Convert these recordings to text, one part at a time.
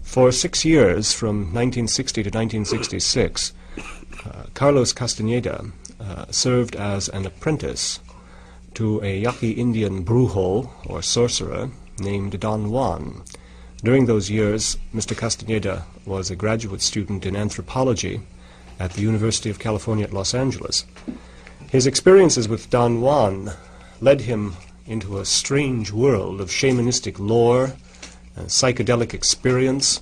For 6 years, from 1960 to 1966, Kарлos Kастанеда served as an apprentice to a Yaqui Indian brujo, or sorcerer, named Don Juan. During those years, Mr. Castaneda was a graduate student in anthropology at the University of California at Los Angeles. His experiences with Don Juan led him into a strange world of shamanistic lore, psychedelic experience,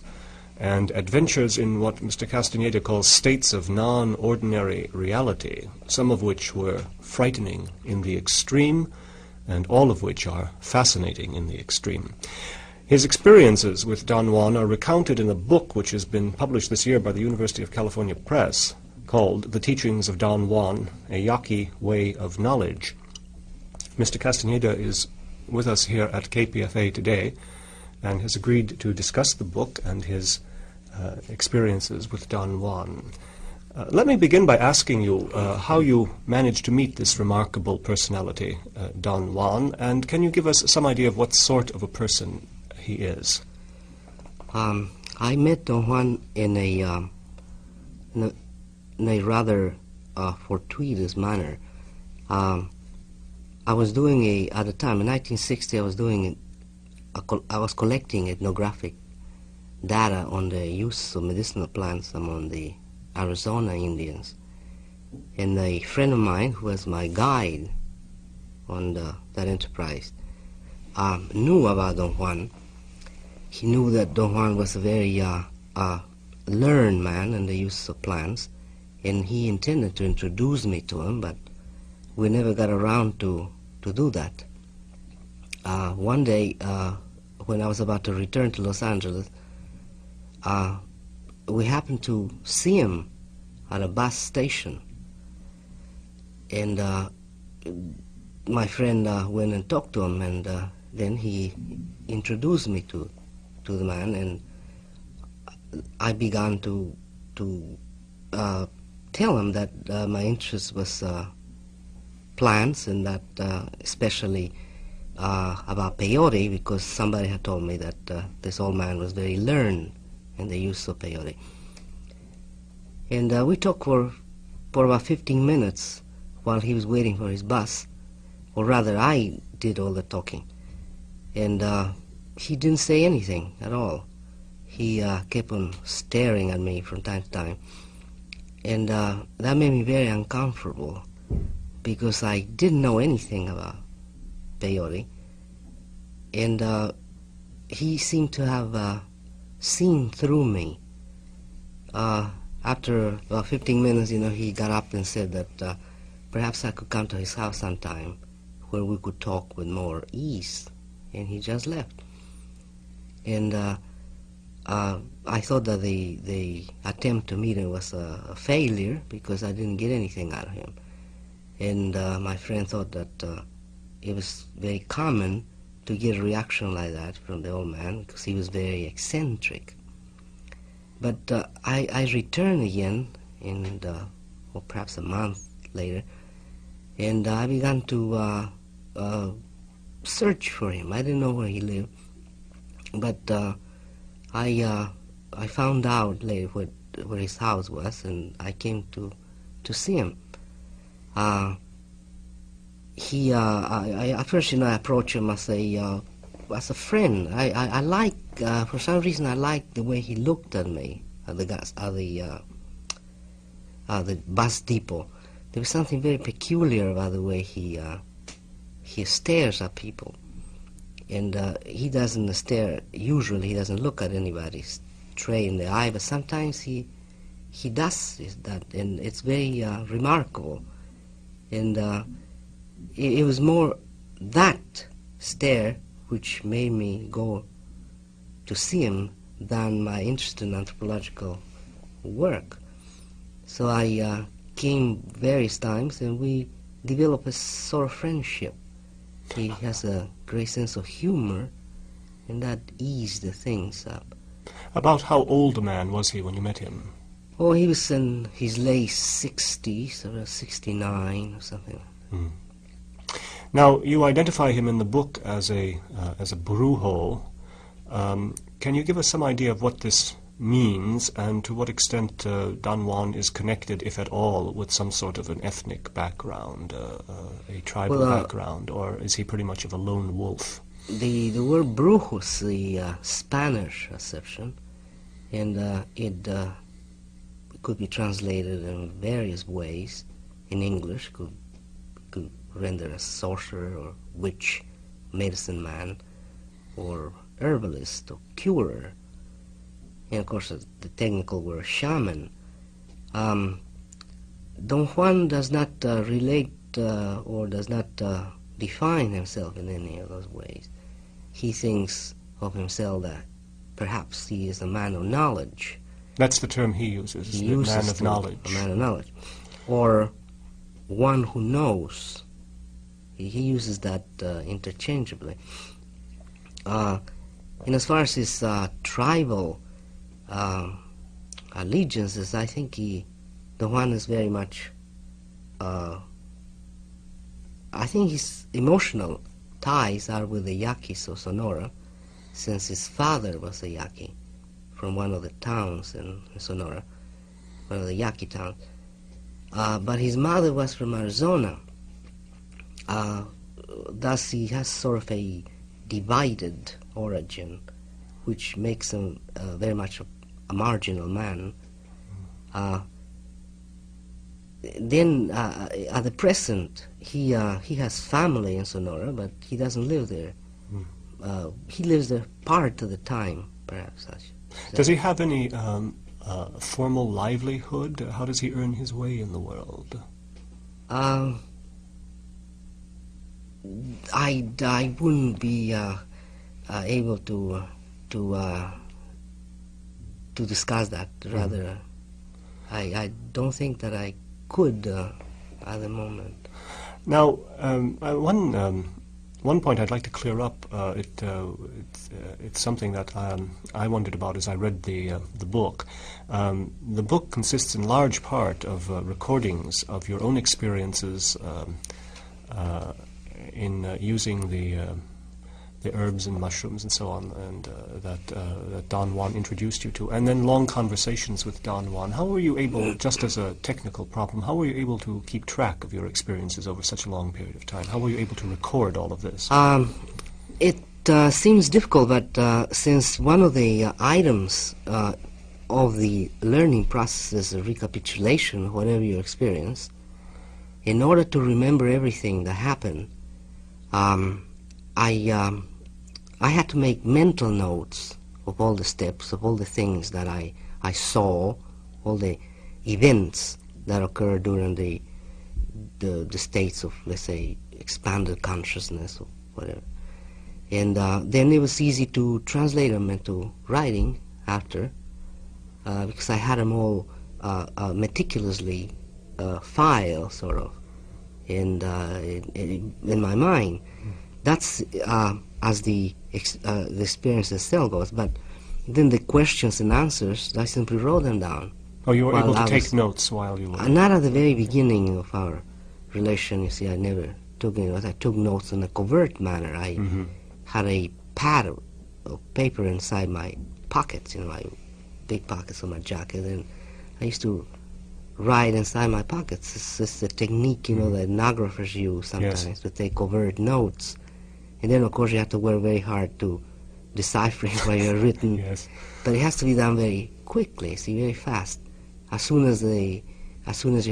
and adventures in what Mr. Castaneda calls states of non-ordinary reality, some of which were frightening in the extreme, and all of which are fascinating in the extreme. His experiences with Don Juan are recounted in a book which has been published this year by the University of California Press, called The Teachings of Don Juan, A Yaqui Way of Knowledge. Mr. Castaneda is with us here at KPFA today and has agreed to discuss the book and his experiences with Don Juan. Let me begin by asking you how you managed to meet this remarkable personality, Don Juan, and can you give us some idea of what sort of a person he is? I met Don Juan in a rather fortuitous manner. I was doing at the time, in 1960, I was collecting ethnographic data on the use of medicinal plants among the Arizona Indians. And a friend of mine, who was my guide on that enterprise, knew about Don Juan. He knew that Don Juan was a very learned man in the use of plants, and he intended to introduce me to him, but we never got around to do that. One day, when I was about to return to Los Angeles, we happened to see him at a bus station, and my friend went and talked to him, and then he introduced me to the man, and I began to tell him that my interest was plants, and that especially about peyote, because somebody had told me that this old man was very learned in the use of peyote. And we talked for about 15 minutes while he was waiting for his bus, or rather I did all the talking. And he didn't say anything at all. He kept on staring at me from time to time. And that made me very uncomfortable, because I didn't know anything about peyote. And he seemed to have seen through me. After about 15 minutes, he got up and said that perhaps I could come to his house sometime where we could talk with more ease. And he just left. And I thought that the attempt to meet him was a failure, because I didn't get anything out of him. And my friend thought that it was very common to get a reaction like that from the old man, because he was very eccentric. But I returned again, or perhaps a month later, and I began to search for him. I didn't know where he lived, but I found out later where his house was, and I came to see him. At first, I approached him as a friend. I like, for some reason, I liked the way he looked at me at the bus depot. There was something very peculiar about the way he stares at people, and he doesn't stare. Usually, he doesn't look at anybody straight in the eye, but sometimes he does that, and it's very remarkable. And it was more that stare which made me go to see him than my interest in anthropological work. So I came various times, and we developed a sort of friendship. He has a great sense of humor, and that eased the things up. About how old a man was he when you met him? Oh, he was in his late 60s, or 69 or something. Mm. Now, you identify him in the book as a brujo. Can you give us some idea of what this means, and to what extent Don Juan is connected, if at all, with some sort of an ethnic background, a tribal background, or is he pretty much of a lone wolf? The word brujo is the Spanish acception, and it could be translated in various ways. In English, could render as sorcerer or witch, medicine man, or herbalist or curer. And of course, the technical word shaman. Don Juan does not relate or does not define himself in any of those ways. He thinks of himself that perhaps he is a man of knowledge. That's the term he uses, man of knowledge. A man of knowledge. Or one who knows. He uses that interchangeably. And as far as his tribal allegiances, I think Don Juan is very much, I think his emotional ties are with the Yaquis of Sonora, since his father was a Yaqui from one of the towns in Sonora, one of the Yaqui towns. But his mother was from Arizona. Thus he has sort of a divided origin, which makes him very much a marginal man. Then at the present, he has family in Sonora, but he doesn't live there. He lives there part of the time, perhaps. Does he have any formal livelihood? How does he earn his way in the world? I wouldn't be able to discuss that. Rather, I don't think that I could at the moment. Now, one point I'd like to clear up. It's something that I wondered about as I read the book. The book consists in large part of recordings of your own experiences in using the herbs and mushrooms and so on, and that Don Juan introduced you to, and then long conversations with Don Juan. How were you able, just as a technical problem, how were you able to keep track of your experiences over such a long period of time? How were you able to record all of this? It seems difficult, but since one of the items of the learning process is a recapitulation of whatever you experience, in order to remember everything that happened, I had to make mental notes of all the steps, of all the things that I saw, all the events that occurred during the states of, let's say, expanded consciousness or whatever. And then it was easy to translate them into writing after, because I had them all meticulously filed, sort of, and in my mind. That's as the experience itself goes. But then the questions and answers, I simply wrote them down. Oh, you were able to take notes while you were... Not at the very beginning of our relation, you see, I never took any notes. I took notes in a covert manner. I had a pad of paper inside my pockets, my big pockets of my jacket, and I used to write inside my pockets. It's just a technique, that ethnographers use sometimes, to take covert notes. And then, of course, you have to work very hard to decipher what you've written. Yes. But it has to be done very quickly, very fast. As soon as you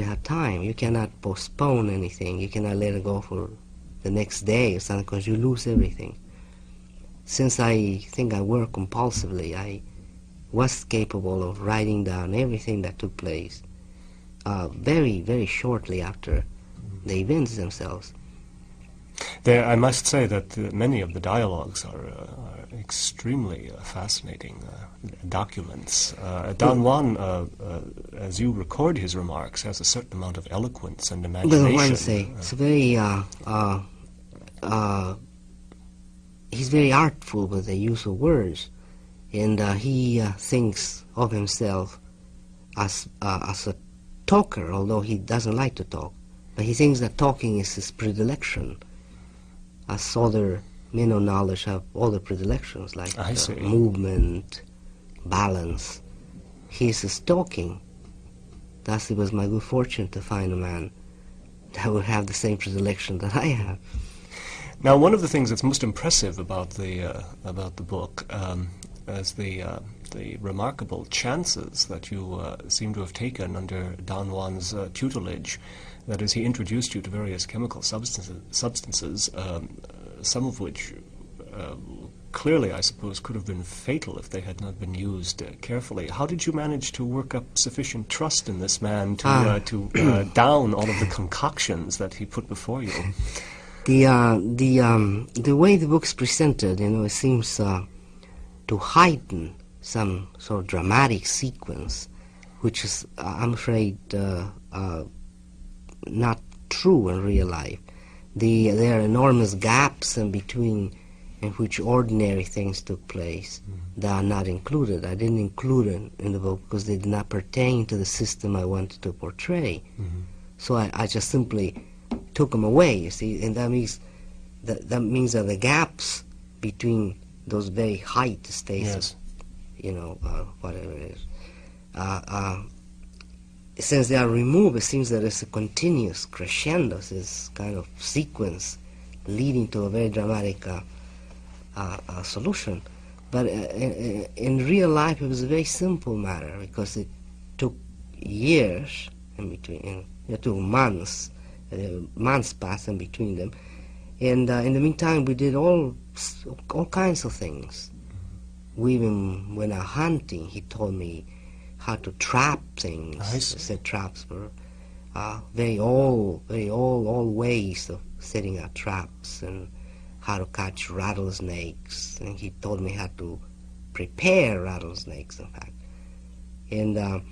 have time, you cannot postpone anything. You cannot let it go for the next day or something, because you lose everything. Since I think I work compulsively, I was capable of writing down everything that took place very, very shortly after the events themselves. I must say that many of the dialogues are extremely fascinating documents. Don Juan, as you record his remarks, has a certain amount of eloquence and imagination. Well, I say it's very. He's very artful with the use of words, and he thinks of himself as a talker, although he doesn't like to talk. But he thinks that talking is his predilection, as other men of knowledge have all the predilections, like movement, balance. He's talking. Thus it was my good fortune to find a man that would have the same predilection that I have. Now, one of the things that's most impressive about the book is the remarkable chances that you seem to have taken under Don Juan's tutelage. That is, he introduced you to various chemical substances, some of which clearly, I suppose, could have been fatal if they had not been used carefully. How did you manage to work up sufficient trust in this man to down all of the concoctions that he put before you? The way the book's presented, it seems to heighten some sort of dramatic sequence, which is, I'm afraid, not true in real life. There are enormous gaps in between in which ordinary things took place that are not included. I didn't include it in the book because they did not pertain to the system I wanted to portray. So I just simply took them away, you see, and that means that the gaps between those very height states, whatever it is, since they are removed, it seems that it's a continuous crescendo, this kind of sequence leading to a very dramatic solution. But in real life, it was a very simple matter because it took years in between, it took months passed in between them, and in the meantime, we did all kinds of things. We even went out hunting. He told me how to trap things. I said traps were very old ways of setting out traps, and how to catch rattlesnakes. And he told me how to prepare rattlesnakes, in fact. And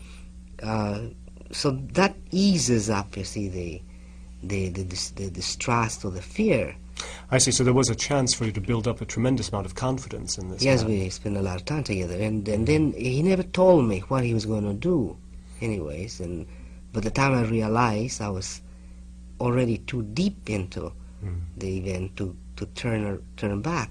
so that eases up, you see, the distrust or the fear. I see. So there was a chance for you to build up a tremendous amount of confidence in this. Yes, man. We spent a lot of time together, and then he never told me what he was going to do, anyways. And by the time I realized, I was already too deep into the event to turn back.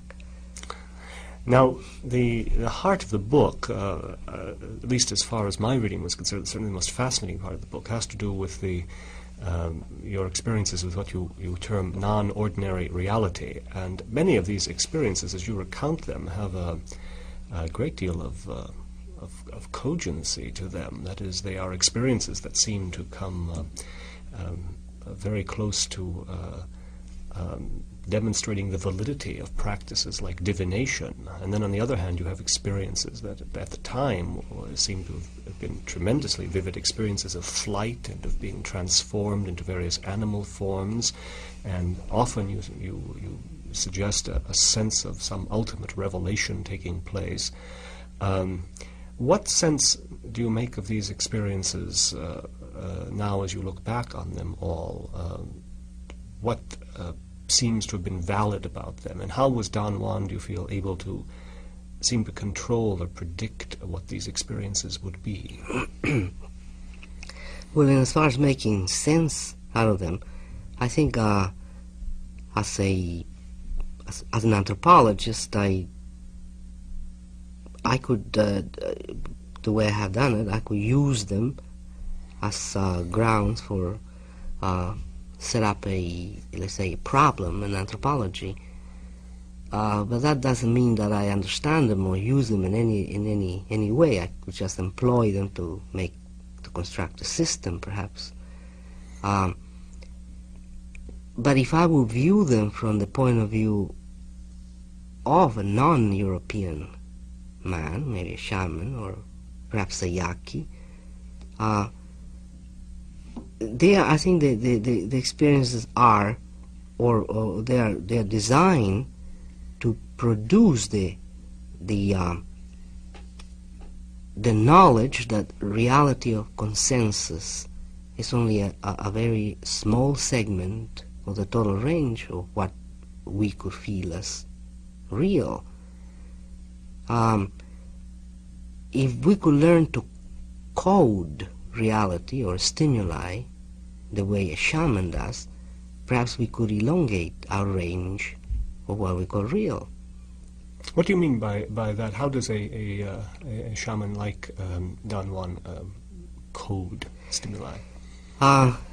Now, the heart of the book, at least as far as my reading was concerned, certainly the most fascinating part of the book, has to do with your experiences with what you term non-ordinary reality. And many of these experiences, as you recount them, have a great deal of cogency to them. That is, they are experiences that seem to come very close to demonstrating the validity of practices like divination. And then on the other hand, you have experiences that at the time seem to have been tremendously vivid experiences of flight and of being transformed into various animal forms. And often you suggest a sense of some ultimate revelation taking place. What sense do you make of these experiences now as you look back on them all? What seems to have been valid about them, and how was Don Juan, do you feel, able to seem to control or predict what these experiences would be? Well, and as far as making sense out of them, I think as an anthropologist, I could, the way I have done it, I could use them as grounds for set up let's say, a problem in anthropology. But that doesn't mean that I understand them or use them in any way. I could just employ them to construct a system, perhaps. But if I would view them from the point of view of a non-European man, maybe a shaman or perhaps a yaqui, I think the experiences are, or they are designed to produce the knowledge that reality of consensus is only a very small segment of the total range of what we could feel as real. If we could learn to code reality or stimuli the way a shaman does, perhaps we could elongate our range what we call real. What do you mean by that? How does a shaman like Don Juan code stimuli?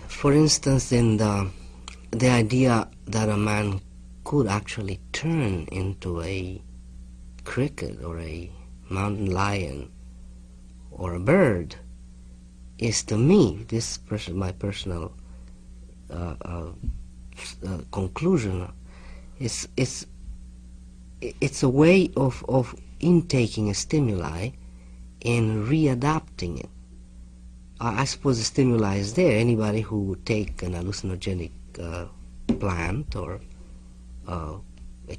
For instance, in the idea that a man could actually turn into a cricket or a mountain lion or a bird is, to me, my personal conclusion. It's a way of intaking a stimuli and readapting it. I suppose the stimuli is there. Anybody who would take an hallucinogenic plant or a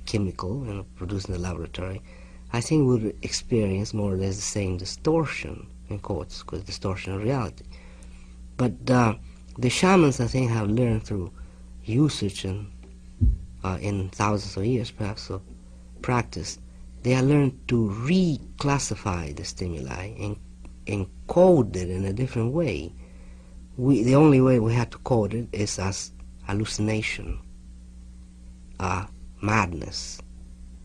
chemical produced in the laboratory, I think would experience more or less the same distortion, in quotes, because distortion of reality. But the shamans, I think, have learned through usage and in thousands of years, perhaps, of practice, they have learned to reclassify the stimuli and encode it in a different way. The only way we have to code it is as hallucination, madness.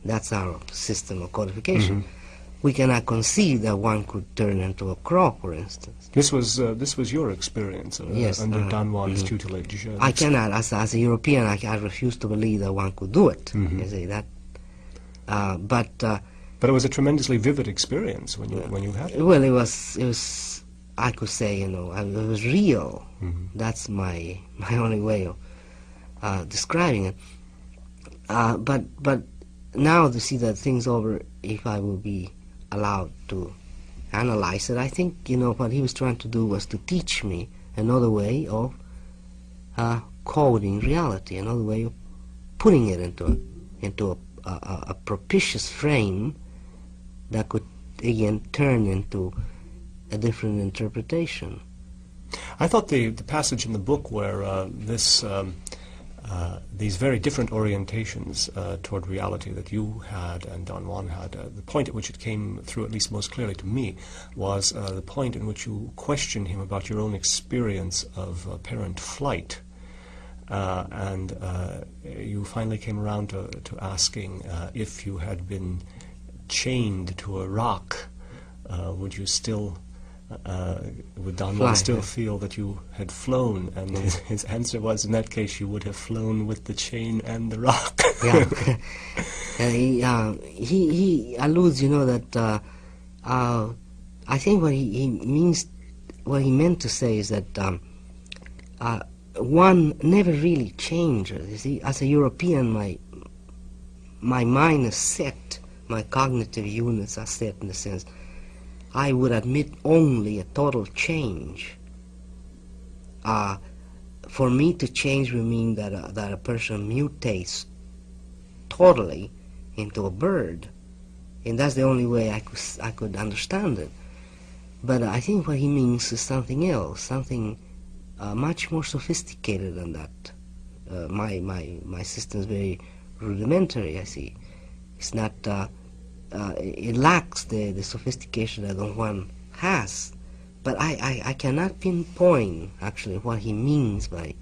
That's our system of codification. Mm-hmm. We cannot conceive that one could turn into a crow, for instance. This was your experience under Don Juan's tutelage. I cannot, as a European, I refuse to believe that one could do it. Mm-hmm. You see that, but it was a tremendously vivid experience when you had it. Well, it was. I could say, it was real. Mm-hmm. That's my only way of describing it. But now to see that thing's over, if I will be allowed to analyze it, I think what he was trying to do was to teach me another way of coding reality, another way of putting it into a propitious frame that could again turn into a different interpretation. I thought the passage in the book where these very different orientations toward reality that you had and Don Juan had, the point at which it came through, at least most clearly to me, was the point in which you questioned him about your own experience of apparent flight. And you finally came around to asking if you had been chained to a rock, would you still... would Don Juan still feel that you had flown? And his answer was, in that case, you would have flown with the chain and the rock. He alludes, that I think what he means, what he meant to say is that one never really changes. You see, as a European, my mind is set, my cognitive units are set in the sense I would admit only a total change. For me to change would mean that a person mutates totally into a bird, and that's the only way I could understand it. But I think what he means is something else, something much more sophisticated than that. My system is very rudimentary. I see. It's not. It lacks the sophistication that Don Juan has, but I cannot pinpoint actually what he means by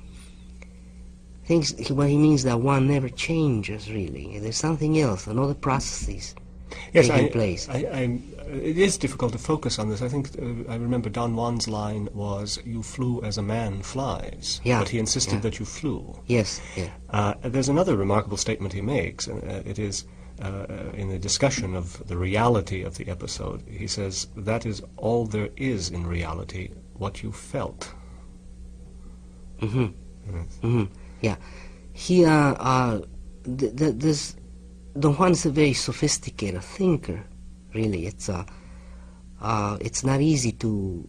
things. What he means that one never changes really. There's something else, another processes taking place. It is difficult to focus on this. I think I remember Don Juan's line was, "You flew as a man flies," but he insisted that you flew. Yes. There's another remarkable statement he makes, and it is. In the discussion of the reality of the episode, he says, that is all there is in reality, what you felt. Mm-hmm. Yes. Mm-hmm. Yeah. He, this Don Juan is a very sophisticated thinker, really. It's not easy to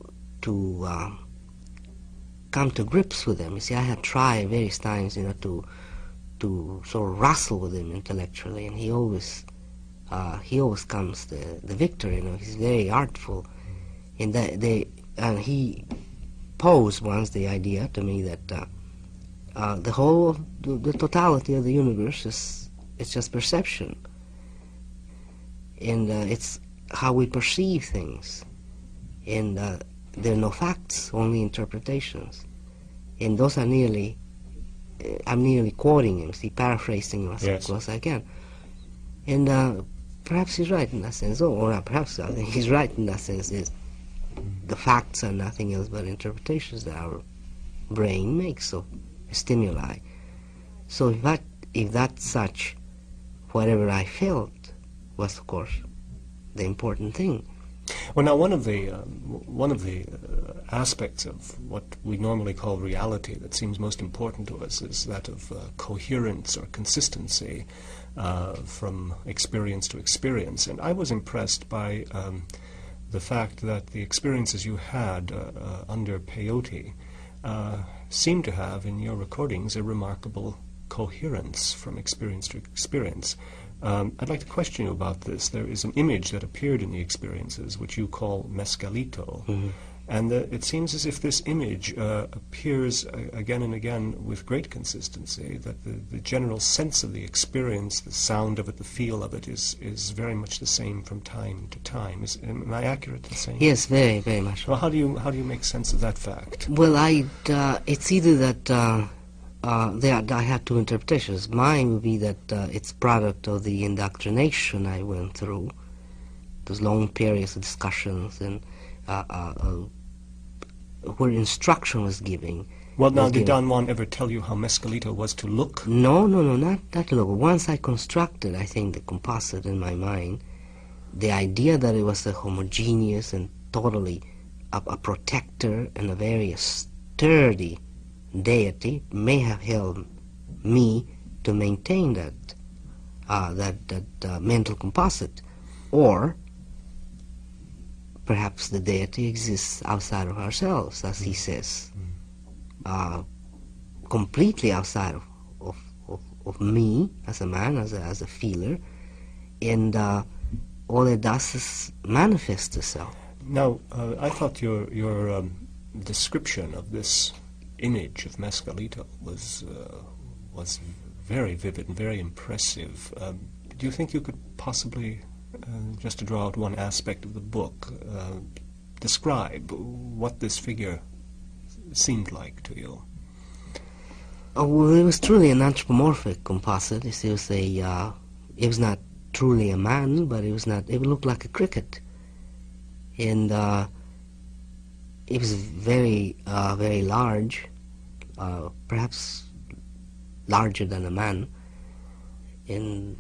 come to grips with him. You see, I have tried various times, to sort of wrestle with him intellectually, and he always comes the victor. He's very artful in that and he posed once the idea to me that the whole the totality of the universe it's just perception, and it's how we perceive things, and there are no facts, only interpretations, and those are nearly I'm nearly quoting him, paraphrasing him as close as I can. And perhaps he's right in that sense, or not perhaps, I think he's right in that sense, is the facts are nothing else but interpretations that our brain makes of stimuli. So if that's such, whatever I felt was, of course, the important thing. Well, now one of the aspects of what we normally call reality that seems most important to us is that of coherence or consistency from experience to experience. And I was impressed by the fact that the experiences you had under peyote seem to have in your recordings a remarkable coherence from experience to experience. I'd like to question you about this. There is an image that appeared in the experiences which you call mescalito, and it seems as if this image appears again and again with great consistency, that the general sense of the experience, the sound of it, the feel of it is very much the same from time to time. Am I accurate in saying? Yes, very, very much. Well, how do you make sense of that fact? Well, it's either that I had two interpretations. Mine would be that it's product of the indoctrination I went through, those long periods of discussions and where instruction was given. Well, now, did Don Juan ever tell you how mescalito was to look? No, not look. Once I constructed, I think, the composite in my mind, the idea that it was a homogeneous and totally a protector and a very sturdy deity may have helped me to maintain that mental composite, or perhaps the deity exists outside of ourselves, as he says, completely outside of me as a man, as a feeler, and all it does is manifest itself. Now, I thought your description of this image of mescalito was very vivid and very impressive. Do you think you could possibly, just to draw out one aspect of the book, describe what this figure seemed like to you? Oh, well, it was truly an anthropomorphic composite. It was not truly a man, but it looked like a cricket, and it was very large. Perhaps larger than a man, and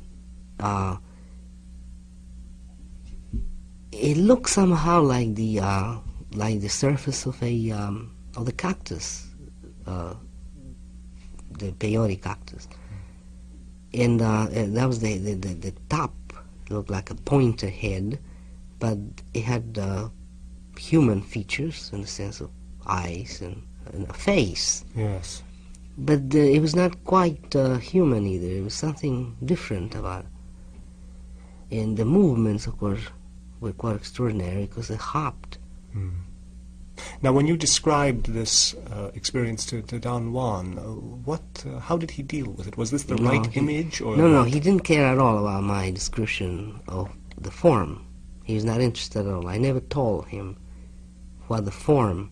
it looked somehow like the surface of the cactus, the peyote cactus, and that was the top. It looked like a pointed head, but it had human features in the sense of eyes and a face. Yes. But it was not quite human either. It was something different about it. And the movements, of course, were quite extraordinary because they hopped. Now, when you described this experience to Don Juan, how did he deal with it? Was this the right image? Or no, he didn't care at all about my description of the form. He was not interested at all. I never told him what the form.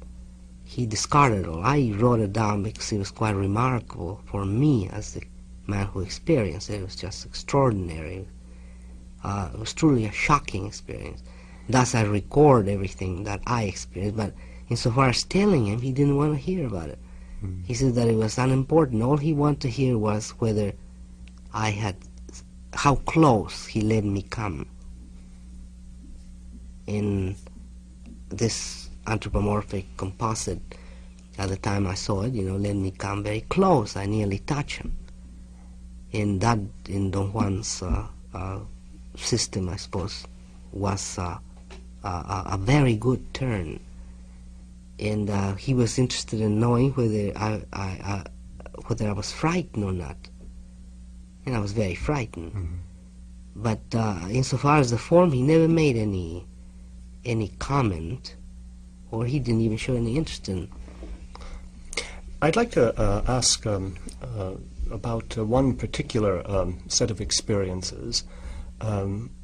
He discarded it all. I wrote it down because it was quite remarkable for me as the man who experienced it. It was just extraordinary. It was truly a shocking experience. Thus, I record everything that I experienced, but insofar as telling him, he didn't want to hear about it. He said that it was unimportant. All he wanted to hear was whether how close he let me come in this anthropomorphic composite. At the time I saw it, let me come very close. I nearly touched him. And that, in Don Juan's system, I suppose, was a very good turn. And he was interested in knowing whether I was frightened or not. And I was very frightened. But insofar as the form, he never made any comment, or he didn't even show any interest in. I'd like to ask about one particular set of experiences.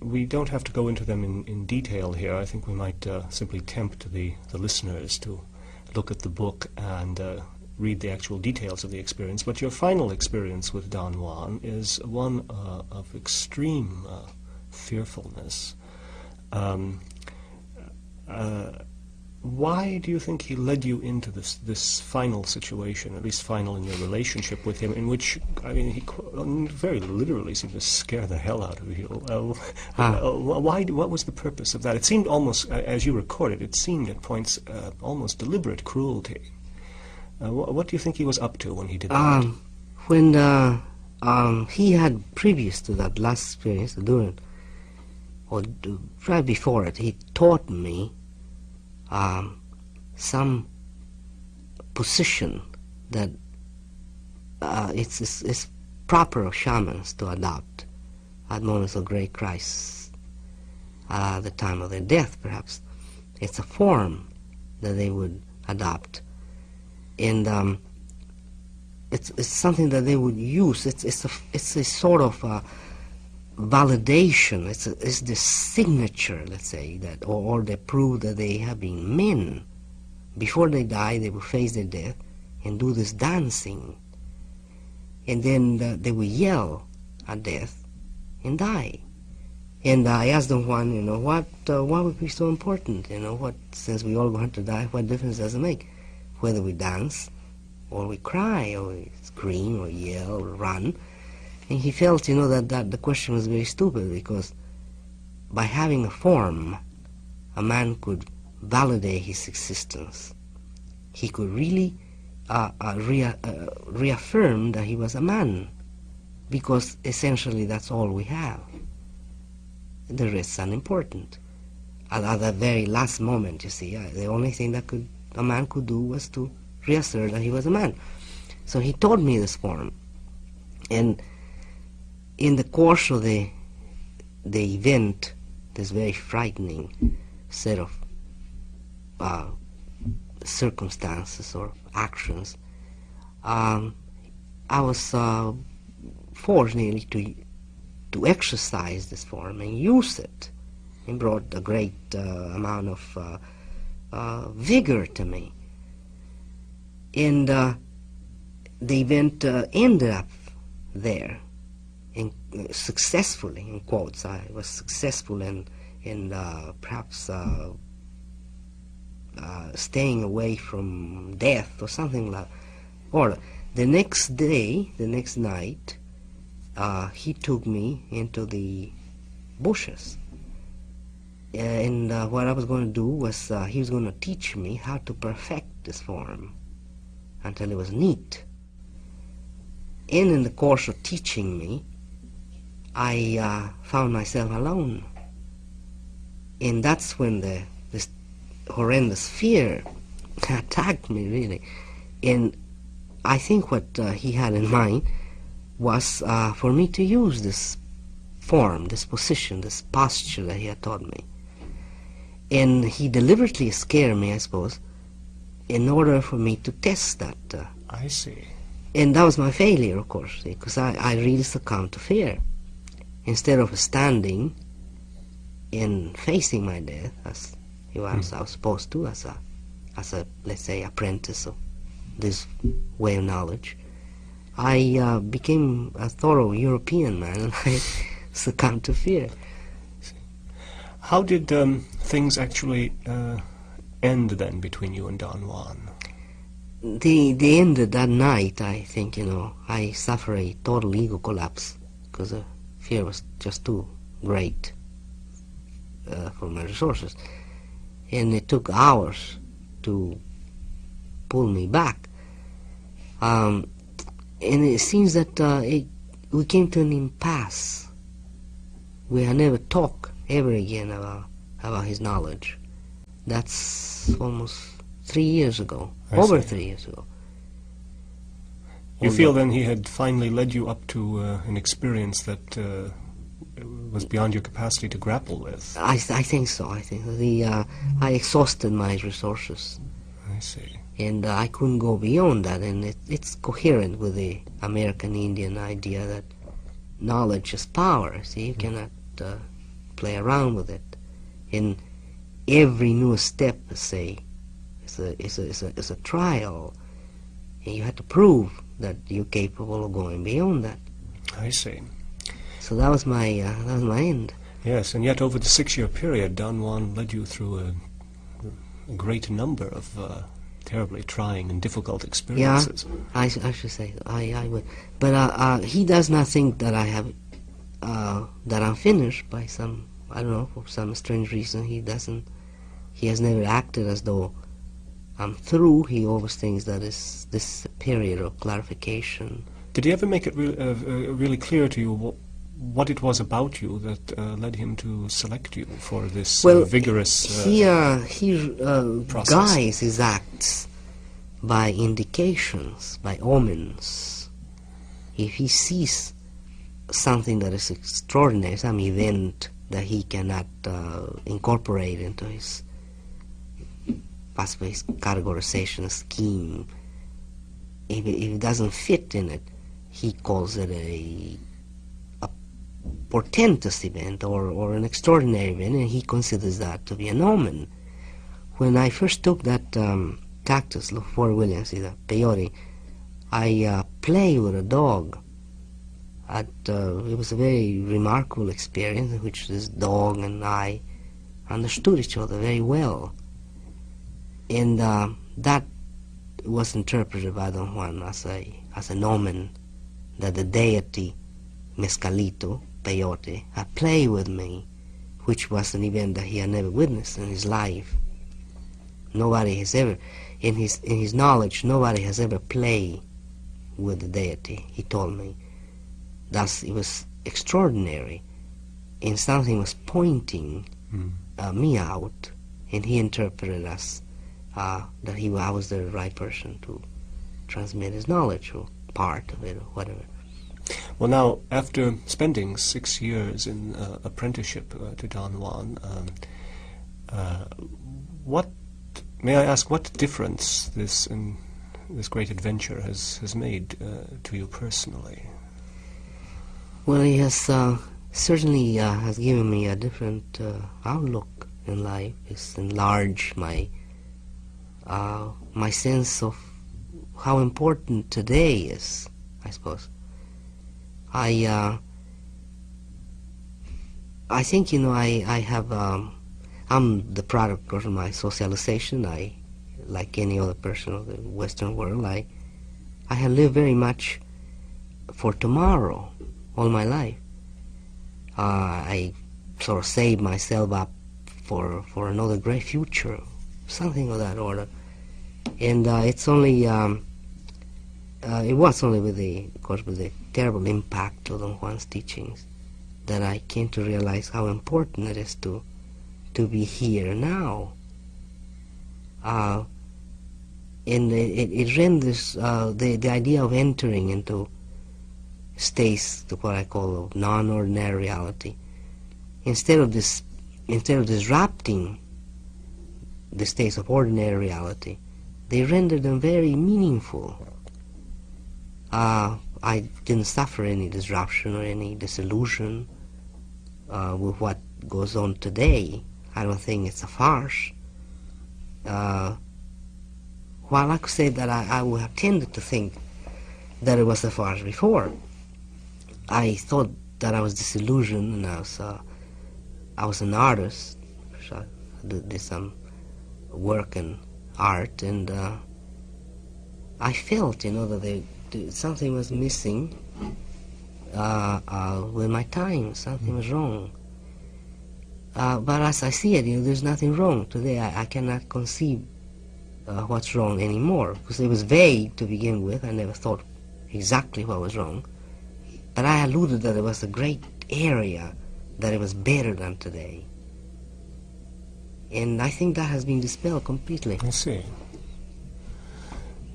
We don't have to go into them in detail here. I think we might simply tempt the listeners to look at the book and read the actual details of the experience, but your final experience with Don Juan is one of extreme fearfulness. Why do you think he led you into this final situation, at least final in your relationship with him, in which, I mean, he very literally seemed to scare the hell out of you? What was the purpose of that? It seemed almost, as you recorded, it seemed at points almost deliberate cruelty. What do you think he was up to when he did that? When he had, previous to that last experience, during, or right before it, he taught me some position that it's proper of shamans to adopt at moments of great crisis, the time of their death, perhaps. It's a form that they would adopt, and it's something that they would use. It's a sort of validation. It's the signature, let's say, that or they prove that they have been men. Before they die, they will face their death and do this dancing, and then they will yell at death and die. And I asked Don Juan, you know, what would be so important? You know, since we all going to die, what difference does it make whether we dance or we cry or we scream or yell or run? And he felt, you know, that the question was very stupid, because by having a form, a man could validate his existence. He could really reaffirm that he was a man, because essentially that's all we have. The rest is unimportant. At the very last moment, you see, the only thing that a man could do was to reassert that he was a man. So he taught me this form, and in the course of the event, this very frightening set of circumstances or actions, I was forced nearly to exercise this form and use it. It brought a great amount of vigor to me. And the event ended up there. Successfully, in quotes, I was successful in perhaps staying away from death or something like. Or the next day, the next night, he took me into the bushes, and what I was going to do was he was going to teach me how to perfect this form until it was neat. And in the course of teaching me, I found myself alone, and that's when this horrendous fear attacked me, really. And I think what he had in mind was for me to use this form, this position, this posture that he had taught me. And he deliberately scared me, I suppose, in order for me to test that. I see. And that was my failure, of course, because I really succumbed to fear. Instead of standing and facing my death, as I was supposed to, as a let's say apprentice of this way of knowledge, I became a thorough European man, and I succumbed to fear. How did things actually end then between you and Don Juan? They ended that night. I think, you know, I suffered a total ego collapse because the fear was just too great for my resources, and it took hours to pull me back. And it seems that we came to an impasse. We had never talked ever again about his knowledge. That's almost 3 years ago, over 3 years ago. You feel then he had finally led you up to an experience that was beyond your capacity to grapple with? I think so. I think I exhausted my resources. I see. And I couldn't go beyond that, and it's coherent with the American Indian idea that knowledge is power. See, you cannot play around with it. And every new step, say, is a trial. And you had to prove that you're capable of going beyond that. I see. So that was my end. Yes, and yet over the 6-year period, Don Juan led you through a great number of terribly trying and difficult experiences. Yeah, I should say I would. But he does not think that I have that I'm finished by some, I don't know, for some strange reason. He doesn't. He has never acted as though I'm through. He always thinks that it's this period of clarification. Did he ever make it really clear to you what it was about you that led him to select you for this vigorous process? Guides his acts by indications, by omens. If he sees something that is extraordinary, some event that he cannot incorporate into his possibly his categorization scheme, if it doesn't fit in it, he calls it a portentous event or an extraordinary event, and he considers that to be an omen. When I first took that cactus, Fort Williams, the peyote, I played with a dog. It was a very remarkable experience in which this dog and I understood each other very well. And that was interpreted by Don Juan as an omen that the deity Mescalito, peyote, had played with me, which was an event that he had never witnessed in his life. Nobody has ever, in his knowledge, nobody has ever played with the deity, he told me. Thus, it was extraordinary, and something was pointing me out, and he interpreted us that I was the right person to transmit his knowledge, or part of it, or whatever. Well, now, after spending 6 years in apprenticeship to Don Juan, may I ask what difference this great adventure has made to you personally? Well, he has certainly has given me a different outlook in life. It's enlarged my sense of how important today is, I suppose. I think, I have, I'm the product of my socialization. Like any other person of the Western world, I have lived very much for tomorrow all my life. I sort of saved myself up for another great future, something of that order. And it's only, it was only with the terrible impact of Don Juan's teachings that I came to realize how important it is to be here now. And it renders the idea of entering into states to what I call of non-ordinary reality. Instead of disrupting the states of ordinary reality, they render them very meaningful. I didn't suffer any disruption or any disillusion with what goes on today. I don't think it's a farce. While I could say that I would have tended to think that it was a farce before, I thought that I was disillusioned, and I was an artist. So I did some work in art, and I felt, that something was missing with my time. Something was wrong. But as I see it, there's nothing wrong today. I cannot conceive what's wrong anymore, because it was vague to begin with. I never thought exactly what was wrong. But I alluded that it was a great area, that it was better than today. And I think that has been dispelled completely. I see.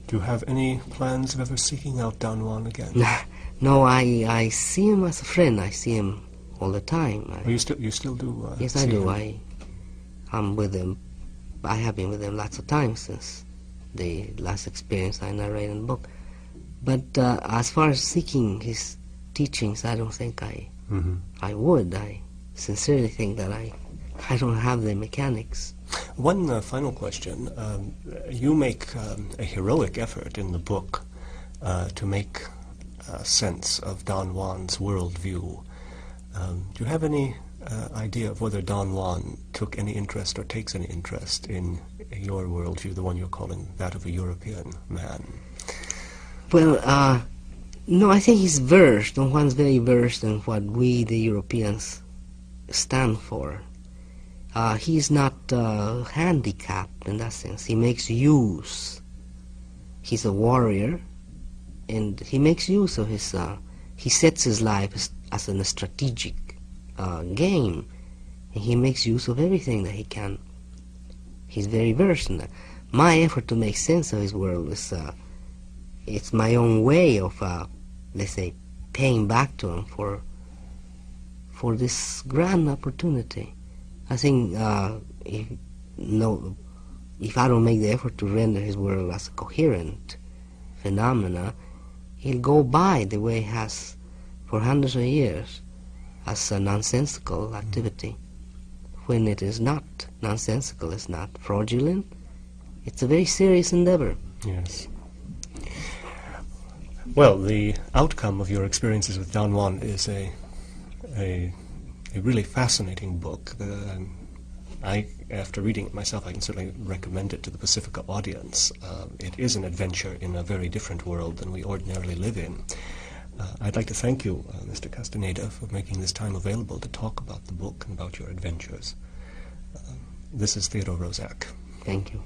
Do you have any plans of ever seeking out Don Juan again? No, I see him as a friend. I see him all the time. You still do? Yes, I do. I'm with him. I have been with him lots of times since the last experience I narrate in the book. But as far as seeking his teachings, I don't think I would. I sincerely think that I don't have the mechanics. One final question. You make a heroic effort in the book to make sense of Don Juan's worldview. Do you have any idea of whether Don Juan took any interest or takes any interest in your worldview, the one you're calling that of a European man? Well, no, I think he's versed. Don Juan's very versed in what we, the Europeans, stand for. He's not handicapped in that sense. He makes use. He's a warrior, and he makes use of his. He sets his life as a strategic game, and he makes use of everything that he can. He's very versed in that. My effort to make sense of his world is it's my own way of, let's say, paying back to him for this grand opportunity. I think if I don't make the effort to render his world as a coherent phenomena, he'll go by the way it has for hundreds of years as a nonsensical activity. When it is not nonsensical, it's not fraudulent, it's a very serious endeavor. Yes. Well, the outcome of your experiences with Don Juan is a really fascinating book. After reading it myself, I can certainly recommend it to the Pacifica audience. It is an adventure in a very different world than we ordinarily live in. I'd like to thank you, Mr. Castaneda, for making this time available to talk about the book and about your adventures. This is Theodore Rozzak. Thank you.